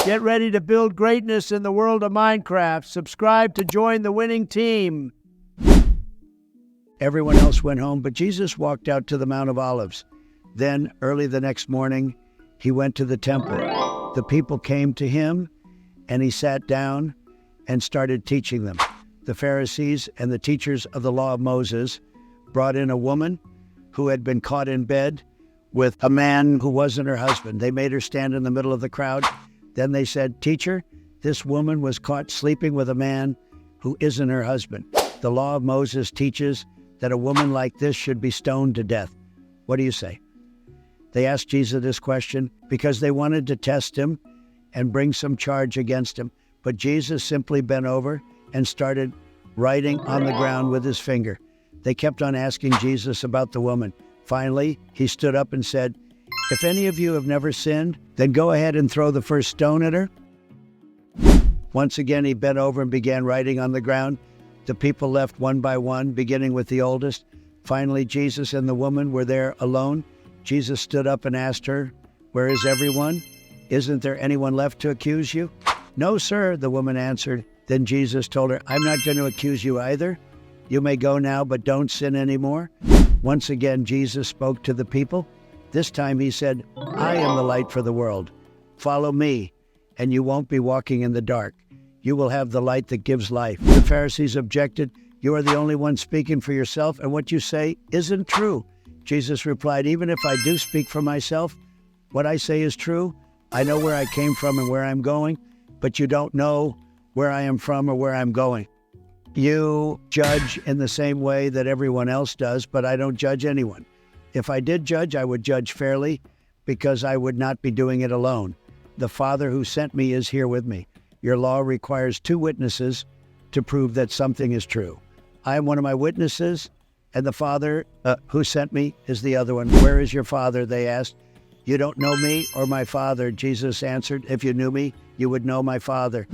Get ready to build greatness in the world of Minecraft. Subscribe to join the winning team. Everyone else went home, but Jesus walked out to the Mount of Olives. Then, early the next morning, he went to the temple. The people came to him, and he sat down and started teaching them. The Pharisees and the teachers of the law of Moses brought in a woman who had been caught in bed with a man who wasn't her husband. They made her stand in the middle of the crowd. Then they said, "Teacher, this woman was caught sleeping with a man who isn't her husband. The law of Moses teaches that a woman like this should be stoned to death. What do you say?" They asked Jesus this question because they wanted to test him and bring some charge against him. But Jesus simply bent over and started writing on the ground with his finger. They kept on asking Jesus about the woman. Finally, he stood up and said, "If any of you have never sinned, then go ahead and throw the first stone at her." Once again, he bent over and began writing on the ground. The people left one by one, beginning with the oldest. Finally, Jesus and the woman were there alone. Jesus stood up and asked her, "Where is everyone? Isn't there anyone left to accuse you?" "No, sir," the woman answered. Then Jesus told her, "I'm not going to accuse you either. You may go now, but don't sin anymore." Once again, Jesus spoke to the people. This time he said, "I am the light for the world. Follow me, and you won't be walking in the dark. You will have the light that gives life." The Pharisees objected, "You are the only one speaking for yourself, and what you say isn't true." Jesus replied, "Even if I do speak for myself, what I say is true. I know where I came from and where I'm going, but you don't know where I am from or where I'm going. You judge in the same way that everyone else does, but I don't judge anyone. If I did judge, I would judge fairly because I would not be doing it alone. The Father who sent me is here with me. Your law requires 2 witnesses to prove that something is true. I am one of my witnesses, and the Father who sent me is the other one." "Where is your Father?" they asked. "You don't know me or my Father," Jesus answered. "If you knew me, you would know my Father."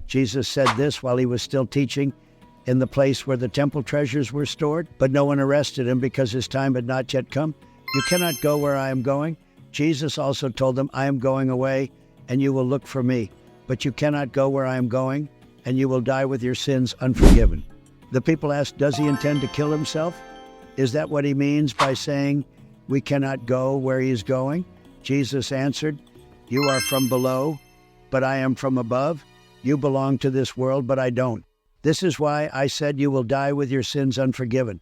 Jesus said this while he was still teaching in the place where the temple treasures were stored, but no one arrested him because his time had not yet come. "You cannot go where I am going." Jesus also told them, "I am going away, and you will look for me. But you cannot go where I am going, and you will die with your sins unforgiven." The people asked, "Does he intend to kill himself? Is that what he means by saying we cannot go where he is going?" Jesus answered, "You are from below, but I am from above. You belong to this world, but I don't. This is why I said you will die with your sins unforgiven.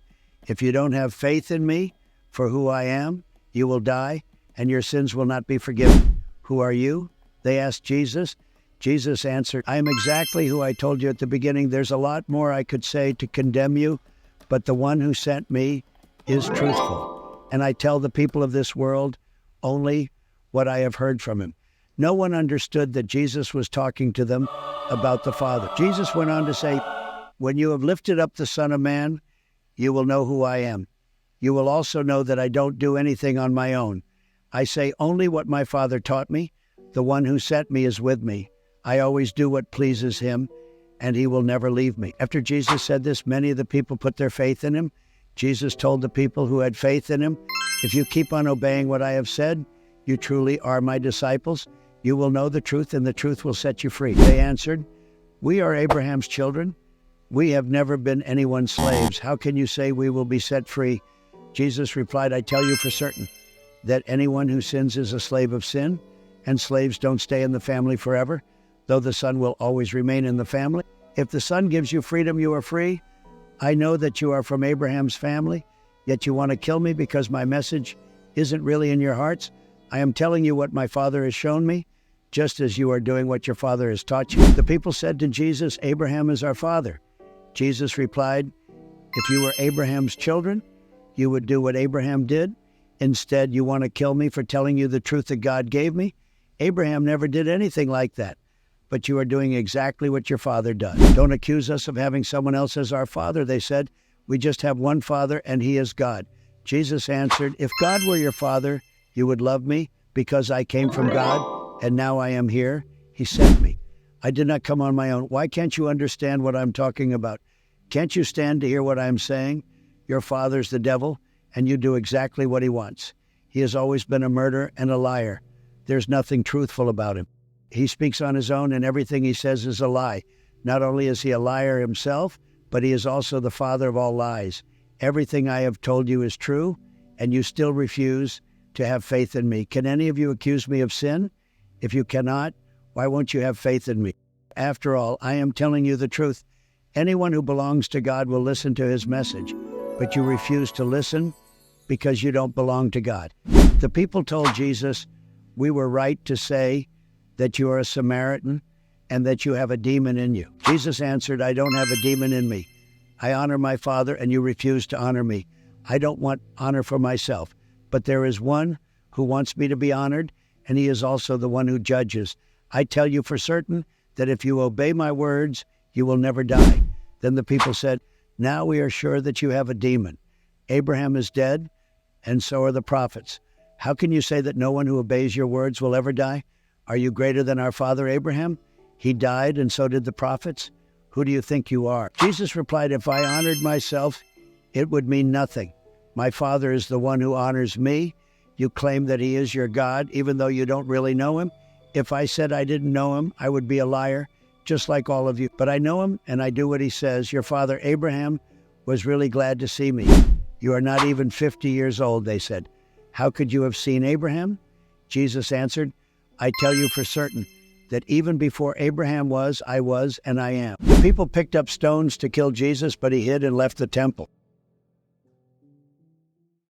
If you don't have faith in me for who I am, you will die, and your sins will not be forgiven." "Who are you?" they asked Jesus. Jesus answered, "I am exactly who I told you at the beginning. There's a lot more I could say to condemn you, but the one who sent me is truthful, and I tell the people of this world only what I have heard from him." No one understood that Jesus was talking to them about the Father. Jesus went on to say, "When you have lifted up the Son of Man, you will know who I am. You will also know that I don't do anything on my own. I say only what my Father taught me. The one who sent me is with me. I always do what pleases him, and he will never leave me." After Jesus said this, many of the people put their faith in him. Jesus told the people who had faith in him, "If you keep on obeying what I have said, you truly are my disciples. You will know the truth, and the truth will set you free." They answered, "We are Abraham's children. We have never been anyone's slaves. How can you say we will be set free?" Jesus replied, "I tell you for certain that anyone who sins is a slave of sin, and slaves don't stay in the family forever, though the Son will always remain in the family. If the Son gives you freedom, you are free. I know that you are from Abraham's family, yet you want to kill me because my message isn't really in your hearts. I am telling you what my Father has shown me, just as you are doing what your father has taught you." The people said to Jesus, "Abraham is our father." Jesus replied, "If you were Abraham's children, you would do what Abraham did. Instead, you want to kill me for telling you the truth that God gave me. Abraham never did anything like that, but you are doing exactly what your father does." "Don't accuse us of having someone else as our father," they said. "We just have one Father, and he is God." Jesus answered, "If God were your father, you would love me because I came from God, and now I am here. He sent me. I did not come on my own. Why can't you understand what I'm talking about? Can't you stand to hear what I'm saying? Your father's the devil, and you do exactly what he wants. He has always been a murderer and a liar. There's nothing truthful about him." He speaks on his own, and everything he says is a lie. Not only is he a liar himself, but he is also the father of all lies. Everything I have told you is true, and you still refuse to have faith in me. Can any of you accuse me of sin? If you cannot, why won't you have faith in me? After all, I am telling you the truth. Anyone who belongs to God will listen to his message, but you refuse to listen because you don't belong to God. The people told Jesus, we were right to say that you are a Samaritan and that you have a demon in you. Jesus answered, I don't have a demon in me. I honor my Father, and you refuse to honor me. I don't want honor for myself, but there is one who wants me to be honored, and he is also the one who judges. I tell you for certain that if you obey my words, you will never die. Then the people said, now we are sure that you have a demon. Abraham is dead, and so are the prophets. How can you say that no one who obeys your words will ever die? Are you greater than our father Abraham? He died, and so did the prophets. Who do you think you are? Jesus replied, if I honored myself, it would mean nothing. My Father is the one who honors me. You claim that he is your God, even though you don't really know him. If I said I didn't know him, I would be a liar, just like all of you. But I know him, and I do what he says. Your father Abraham was really glad to see me. You are not even 50 years old, they said. How could you have seen Abraham? Jesus answered, I tell you for certain that even before Abraham was, I was, and I am. The people picked up stones to kill Jesus, but he hid and left the temple.